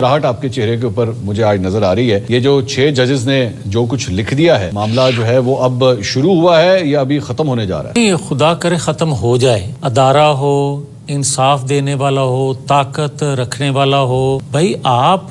راہٹ آپ کے چہرے کے اوپر مجھے آج نظر آ رہی ہے. یہ جو 6 ججز نے جو کچھ لکھ دیا ہے, معاملہ جو ہے وہ اب شروع ہوا ہے یا ابھی ختم ہونے جا رہا ہے؟ خدا کرے ختم ہو جائے. ادارہ ہو, انصاف دینے والا ہو, طاقت رکھنے والا ہو. بھائی آپ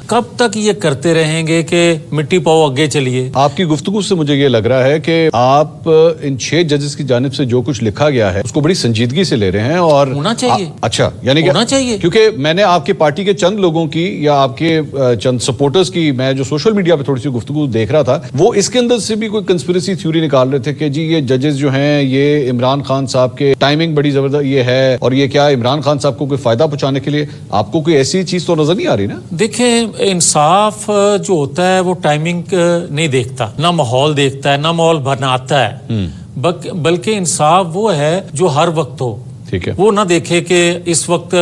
کب تک یہ کرتے رہیں گے کہ مٹی پاؤ آگے چلیے؟ آپ کی گفتگو سے مجھے یہ لگ رہا ہے کہ آپ ان 6 ججز کی جانب سے جو کچھ لکھا گیا ہے اس کو بڑی سنجیدگی سے لے رہے ہیں. اور ہونا چاہیے. اچھا, یعنی کہ ہونا چاہیے, کیونکہ میں نے آپ کے پارٹی کے چند لوگوں کی یا آپ کے چند سپورٹرز کی میں جو سوشل میڈیا پہ تھوڑی سی گفتگو دیکھ رہا تھا, وہ اس کے اندر سے بھی کوئی کنسپریسی تھیوری نکال رہے تھے کہ جی یہ ججز جو ہیں یہ عمران خان صاحب کے ٹائمنگ بڑی زبردست یہ ہے, اور یہ کیا عمران خان صاحب کو کوئی فائدہ پہنچانے کے لیے. آپ کو کوئی ایسی چیز تو نظر نہیں آ رہی نا؟ دیکھیں, انصاف جو ہوتا ہے وہ ٹائمنگ نہیں دیکھتا, نہ ماحول دیکھتا ہے, نہ ماحول بناتا ہے, بلکہ انصاف وہ ہے جو ہر وقت ہو. ٹھیک ہے, وہ نہ دیکھے کہ اس وقت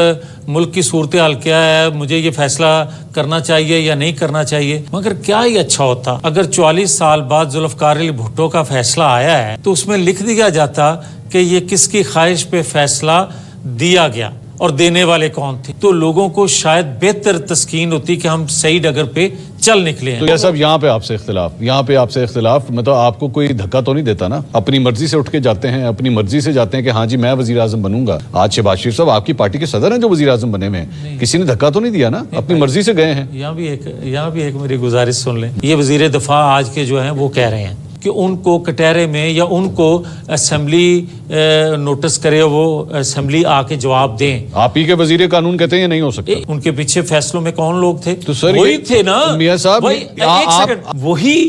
ملک کی صورتحال کیا ہے, مجھے یہ فیصلہ کرنا چاہیے یا نہیں کرنا چاہیے. مگر کیا ہی اچھا ہوتا اگر 44 سال بعد ذوالفقار علی بھٹو کا فیصلہ آیا ہے تو اس میں لکھ دیا جاتا کہ یہ کس کی خواہش پہ فیصلہ دیا گیا اور دینے والے کون تھے, تو لوگوں کو شاید بہتر تسکین ہوتی کہ ہم صحیح ڈگر پہ چل نکلے ہیں. تو یہ سب یہاں پہ آپ سے اختلاف مطلب آپ کو کوئی دھکا تو نہیں دیتا نا؟ اپنی مرضی سے اٹھ کے جاتے ہیں, اپنی مرضی سے جاتے ہیں کہ ہاں جی میں وزیر اعظم بنوں گا. آج شہباز شریف صاحب آپ کی پارٹی کے صدر ہیں جو وزیر اعظم بنے ہوئے ہیں, کسی نے دھکا تو نہیں دیا نا, اپنی مرضی سے گئے ہیں. یہاں بھی ایک میری گزارش سن لیں. یہ وزیر دفاع آج کے جو ہیں وہ کہہ رہے ہیں کہ ان کو کٹہرے میں یا ان کو اسمبلی نوٹس کرے, وہ اسمبلی آ کے جواب دیں. آپ ہی کے وزیر قانون کہتے ہیں یہ نہیں ہو سکتا. ان کے پیچھے فیصلوں میں کون لوگ تھے؟ تو سر وہی تھے نا میاں صاحب, وہی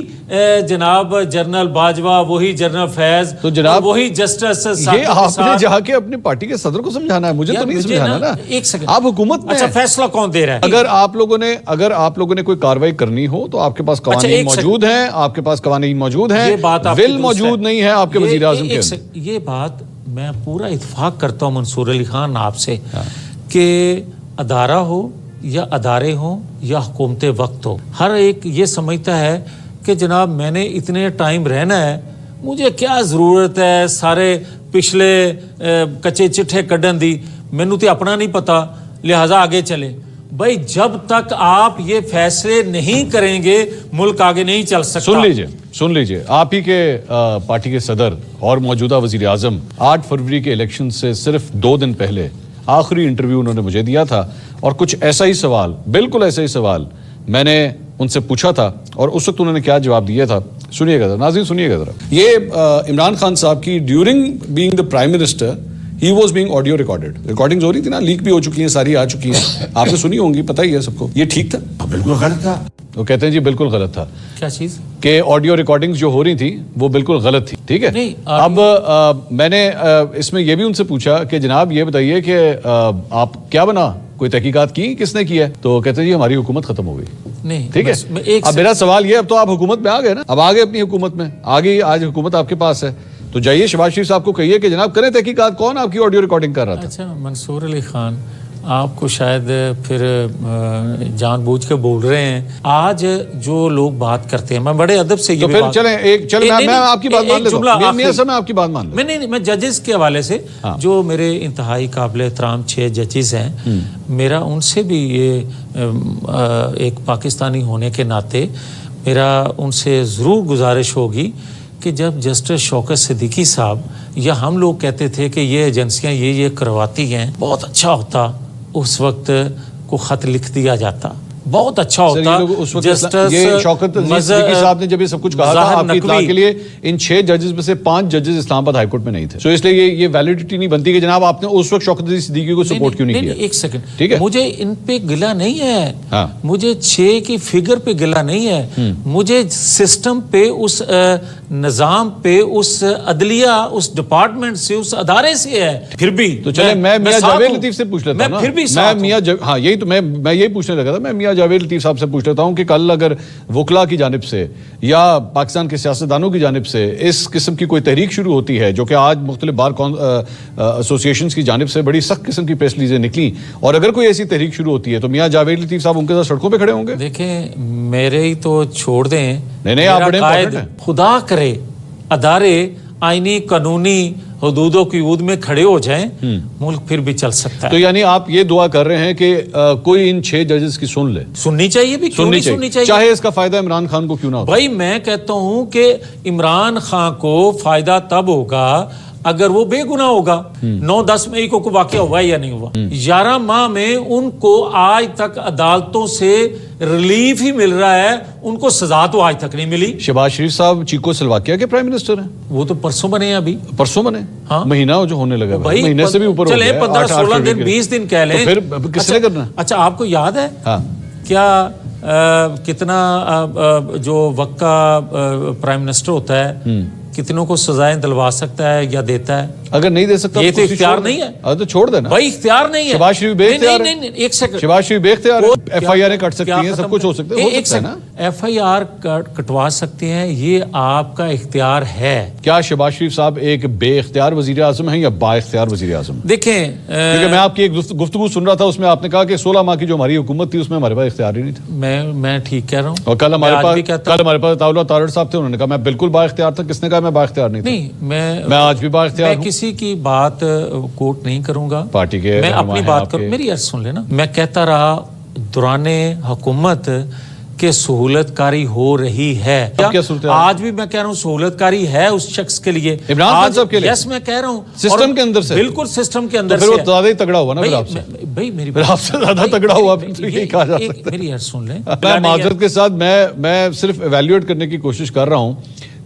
جناب جنرل باجوہ, وہی جنرل فیض, تو جناب وہی جسٹس. یہ آپ نے جا کے اپنی پارٹی کے صدر کو سمجھانا ہے, مجھے تو نہیں سمجھانا نا. ایک سیکنڈ, آپ حکومت میں, اچھا فیصلہ کون دے رہا ہے؟ اگر آپ لوگوں نے کوئی کاروائی کرنی ہو تو آپ کے پاس قوانین موجود ہیں, آپ کے پاس قوانین موجود ہیں, ول موجود نہیں ہے آپ کے وزیر اعظم کے. یہ بات میں پورا اتفاق کرتا ہوں منصور علی خان آپ سے کہ ادارہ ہو یا ادارے ہوں یا حکومت وقت ہو, ہر ایک یہ سمجھتا ہے کہ جناب میں نے اتنے ٹائم رہنا ہے, مجھے کیا ضرورت ہے سارے پچھلے کچے چٹھے کڈن دی, مینوں تے اپنا نہیں پتا لہذا آگے چلے. بھائی جب تک آپ یہ فیصلے نہیں کریں گے ملک آگے نہیں چل سکتا. سن لیجئے آپ ہی کے پارٹی کے صدر اور موجودہ وزیر اعظم 8 فروری کے الیکشن سے صرف 2 دن پہلے آخری انٹرویو انہوں نے مجھے دیا تھا, اور کچھ ایسا ہی سوال, بالکل ایسا ہی سوال میں نے ان سے پوچھا تھا, اور اس وقت انہوں نے کیا جواب دیا تھا سنیے گا ذرا, ناظرین سنیے گا ذرا. یہ عمران خان صاحب کی during being the prime minister he was being audio recorded, recordings ہو رہی تھی نا, لیک بھی ہو چکی ہیں, ساری آ چکی ہیں, آپ نے سنی ہوں گی, پتہ ہی ہے سب کو. یہ ٹھیک تھا؟ بالکل غلط تھا. وہ کہتے ہیں جی بالکل غلط تھا. کیا چیز؟ کہ آڈیو ریکارڈنگز جو ہو رہی تھی وہ بالکل غلط تھی. ٹھیک ہے, اب میں نے اس میں یہ بھی ان سے پوچھا کہ جناب یہ بتائیے کہ آپ کیا بنا, کوئی تحقیقات کی, کس نے کی ہے؟ تو کہتے ہیں جی ہماری حکومت ختم ہو گئی. نہیں, ٹھیک ہے, اب میرا سوال یہ, اب تو آپ حکومت میں آ گئے نا, اب آ گئے اپنی حکومت میں, آ گئی آج حکومت آپ کے پاس ہے, تو جائیے شہباز شریف صاحب کو کہیے کہ جناب کریں تحقیقات, کون آپ کی آڈیو ریکارڈنگ کر رہا تھا. اچھا منصور علی خان, آپ کو شاید پھر جان بوجھ کے بول رہے ہیں. آج جو لوگ بات کرتے ہیں, میں بڑے ادب سے, تو پھر چلیں میں آپ کی بات مان لیتا ہوں, میاں صاحب میں آپ کی بات مان لیتا ہوں. میں ججز کے حوالے سے جو میرے انتہائی قابل احترام 6 ججز ہیں, میرا ان سے بھی یہ ایک پاکستانی ہونے کے ناطے میرا ان سے ضرور گزارش ہوگی کہ جب جسٹس شوکت صدیقی صاحب یا ہم لوگ کہتے تھے کہ یہ ایجنسیاں یہ کرواتی ہیں, بہت اچھا ہوتا اس وقت کو خط لکھ دیا جاتا, بہت اچھا ہوتا. جسٹس شوکت صدیقی صاحب نے جب یہ سب کچھ کہا تھا, آپ کی اطلاع کے لیے ان 6 ججز میں سے 5 ججز اسلام آباد ہائی کورٹ میں نہیں تھے, تو اس لیے یہ ویلیڈیٹی نہیں بنتی کہ جناب آپ نے اس وقت شوکت صدیقی کو سپورٹ کیوں نہیں کیا. ایک سیکنڈ, ٹھیک ہے, مجھے ان پہ گلہ نہیں ہے, مجھے 6 کی فگر پہ گلہ نہیں ہے, مجھے سسٹم پہ, اس نظام پہ, اس عدلیہ, اس ڈپارٹمنٹ سے, اس ادارے سے ہے. پھر بھی تو چلیں میں میاں جاوید لطیف سے پوچھ لیتا ہوں, میں پھر بھی ہاں یہی تو میں یہی پوچھنے لگا تھا, میں میاں جاوید لطیف صاحب سے پوچھ لیتا ہوں کہ کل اگر وکلا کی جانب سے یا پاکستان کے سیاستدانوں کی جانب سے اس قسم کی کوئی تحریک شروع ہوتی ہے, جو کہ آج مختلف بار ایسوسیشنز کی جانب سے بڑی سخت قسم کی پریس ریلیزیں نکلی, اور اگر کوئی ایسی تحریک شروع ہوتی ہے تو میاں جاوید لطیف صاحب ان کے ساتھ سڑکوں پہ کھڑے ہوں گے. دیکھیں میرے ہی تو چھوڑ دیں, نہیں آپ بڑے خدا کرے ادارے आईनी कानूनी हदूदों की हूद में खड़े हो जाएं, मुल्क फिर भी चल सकता है। तो यानी आप ये दुआ कर रहे हैं कि कोई इन 6 जजेस की सुन ले, सुननी चाहिए भी, क्यों नहीं सुननी चाहिए? चाहे इसका फायदा इमरान खान को क्यों ना हो। भाई मैं कहता हूं कि इमरान खान को फायदा तब होगा अगर वो बेगुनाह होगा। 9-10 मई को वाकया हुआ या नहीं हुआ, 11 माह में उनको आज तक अदालतों से रिलीफ ही मिल रहा है, उनको सजा तो आज तक नहीं मिली। शहबाज शरीफ साहब चीकोस्लोवाकिया के प्राइम मिनिस्टर हैं, वो तो परसों बने हैं, अभी परसों बने। हाँ? महीना जो होने लगा, भाई महीने से भी ऊपर हो चले गया, 15-16 दिन 20 दिन कह लें, तो फिर किसने करना? अच्छा आपको याद है हाँ। क्या कितना जो वक्त का प्राइम मिनिस्टर होता है कितनों को सजाएं दिलवा सकता है या देता है? अगर नहीं दे सकता ये तो इख्तियार नहीं है, तो छोड़ देना भाई, इख्तियार नहीं है। शहबाज शरीफ बेख्तियार है। नहीं, एक सेकंड, शहबाज शरीफ बेख्तियार है, FIR कट सकती हैं, सब कुछ हो सकता है, एक सेकंड, FIR कटवा सकते हैं, ये आपका इख्तियार है। क्या शहबाज शरीफ साहब एक बेख्तियार वजीर आजम है या बाइख्तियार वजीर आजम? देखें, क्योंकि मैं आपकी एक गुफ्तगू सुन रहा था, उसमें आपने कहा कि 16 माह की जो हमारी हुकूमत थी उसमें हमारे पास इख्तियार ही नहीं था। मैं ठीक कह रहा हूँ। और कल हमारे पास ताउला तारड़ साहब थे, उन्होंने कहा मैं बिल्कुल बाइख्तियार था। किसने कहा मैं बाइख्तियार नहीं था? नहीं, मैं आज भी बाइख्तियार हूं। किसी की बात कोट नहीं करूंगा, पार्टी के मैं अपनी बात करूं। मेरी अर्ज सुन लेना, मैं कहता रहा दौराने हुकूमत के सहूलतकारी हो रही है। आज भी मैं कह रहा हूं सहूलतकारी है उस शख्स के लिए, इमरान खान साहब के लिए। यस, मैं कह रहा हूं सिस्टम के अंदर से, बिल्कुल सिस्टम के अंदर से। फिर वो ज्यादा ही तगड़ा हुआ ना फिर आपसे। भाई मेरी आपसे ज्यादा तगड़ा हुआ फिर तो यही कहा जा सकता है। मेरी अर्ज सुन लें, मैं माजरत के साथ मैं सिर्फ एवेल्युएट करने की कोशिश कर रहा हूं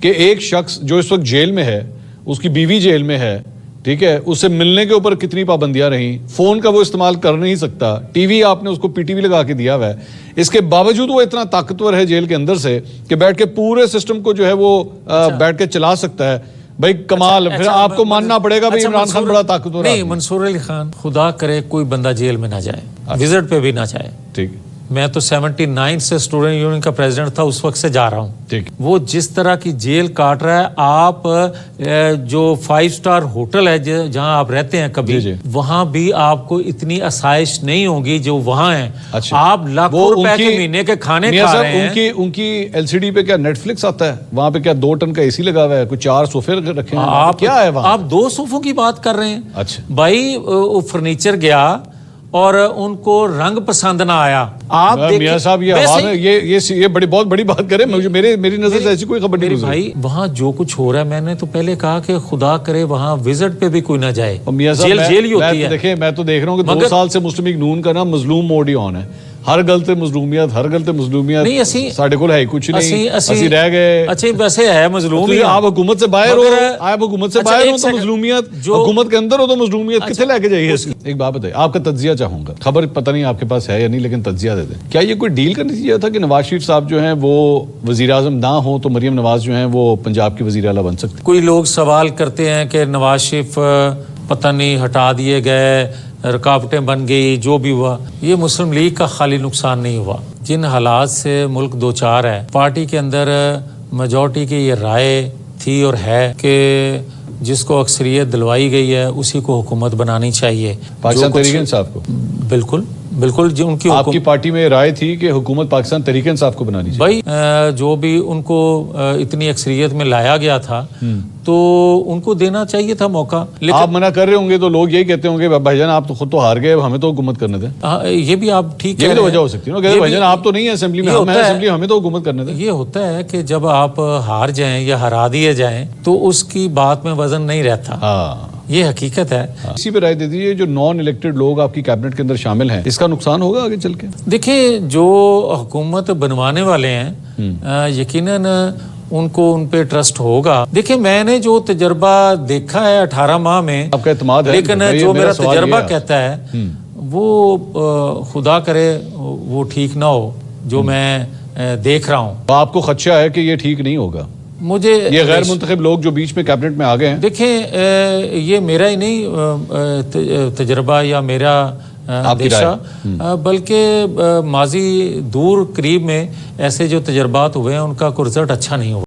कि एक शख्स जो इस वक्त जेल में है, उसकी बीवी जेल में है, ठीक है, उससे मिलने के ऊपर कितनी पाबंदियां रही, फोन का वो इस्तेमाल कर नहीं सकता, टीवी आपने उसको PTV लगा के दिया हुआ है, इसके बावजूद वो इतना ताकतवर है जेल के अंदर से कि बैठ के पूरे सिस्टम को जो है वो बैठ के चला सकता है। भाई कमाल। फिर आपको मानना पड़ेगा भाई इमरान खान बड़ा ताकतवर है। नहीं, मंसूर अली खान, खुदा करे कोई बंदा जेल में ना जाए, विजिट पे भी ना जाए। ठीक, मैं तो 79 से स्टूडेंट यूनियन का प्रेसिडेंट था, उस वक्त से जा रहा हूँ। ठीक, वो जिस तरह की जेल काट रहा है, आप जो 5 स्टार होटल है जहां आप रहते हैं कभी, वहां भी आपको इतनी आसाइश नहीं होगी जो वहां है। अच्छा, आप लाखों रुपए के महीने के खाने खा रहे हैं। उनकी LCD पे क्या नेटफ्लिक्स आता है? वहां पे क्या 2 टन का AC लगा हुआ है? कुछ 4 सोफे रखे हैं? आप क्या है वहां? आप 2 सोफों की बात कर रहे हैं। अच्छा भाई, वो फर्नीचर गया और उनको रंग पसंद ना आया। आप मियां साहब ये बहुत बड़ी बात करें, मेरी नजर से ऐसी कोई खबर नहीं गुजरी। भाई वहाँ जो कुछ हो रहा है, मैंने तो पहले कहा कि खुदा करे वहाँ विजिट पे भी कोई ना जाए। जेल ही होती है। देखिए, मैं तो देख रहा हूँ कि 2 साल से मुस्लिम लीग नून का ना मजलूम मोड ही ऑन है। हर गलते मजलूमियत नहीं, साढ़े को है कुछ नहीं, ਅਸੀਂ रह गए। अच्छा, वैसे है मजलूमियत। आप हुकूमत से बाहर हो, आप हुकूमत से बाहर हो तो मजलूमियत, हुकूमत के अंदर हो तो मजलूमियत कितने लेके जाइए? एक बात बताइए, आपका तज्जिया चाहूंगा, खबर पता नहीं आपके पास है या नहीं, लेकिन तज्जिया दे दें। क्या ये कोई डील का नतीजा था कि नवाज शरीफ साहब जो हैं वो वजीर आजम ना हो तो मरियम नवाज जो हैं वो पंजाब की वजीर आला बन सकती? कोई लोग सवाल करते हैं कि नवाज शरीफ पता नहीं हटा दिए गए, रुकावटें बन गई, जो भी हुआ, ये मुस्लिम लीग का खाली नुकसान नहीं हुआ। जिन हालात से मुल्क दो चार है, पार्टी के अंदर मेजॉरिटी की ये राय थी और है कि जिसको अक्सरियत दिलवाई गई है उसी को हुकूमत बनानी चाहिए। पाकिस्तान तहरीक इंसाफ को? बिल्कुल बिल्कुल, जो उनकी आपकी पार्टी में राय थी कि हुकूमत पाकिस्तान तहरीक इंसाफ को बनानी चाहिए। भाई जो भी उनको इतनी अक्सरियत में लाया गया था तो उनको देना चाहिए था मौका। लेकिन आप मना कर रहे होंगे तो लोग यही कहते होंगे भाईजान आप तो खुद तो हार गए, हमें तो हुकूमत करने दें। ये भी आप ठीक है, ये भी तो वजह हो सकती है ना, भाईजान आप तो नहीं है असेंबली में, असेंबली हमें तो हुकूमत करने दें। ये होता है कि जब आप हार जाएं या हरा दिए जाएं तो उसकी बात में वजन नहीं रहता। हाँ, ये हकीकत है। इसी पे राय दे दीजिए, जो नॉन इलेक्टेड लोग आपकी कैबिनेट के अंदर शामिल हैं, इसका नुकसान होगा आगे चल के? देखिए, जो हुकूमत बनवाने वाले हैं यकीनन उनको उन पे ट्रस्ट होगा। देखिए, मैंने जो तजर्बा देखा है 18 माह में, आपका एतमाद है, लेकिन जो मेरा तजर्बा कहता है वो खुदा करे वो ठीक ना हो जो मैं देख रहा हूँ। तो आपको खदशा है कि ये ठीक नहीं होगा? मुझे ये गैर मुंतखब लोग जो बीच में कैबिनेट में आ गए हैं, देखें ये मेरा ही नहीं तजर्बा या मेरा अंदेशा, बल्कि माजी दूर करीब में ऐसे जो तजर्बात हुए हैं उनका कोई रिजल्ट अच्छा नहीं हुआ।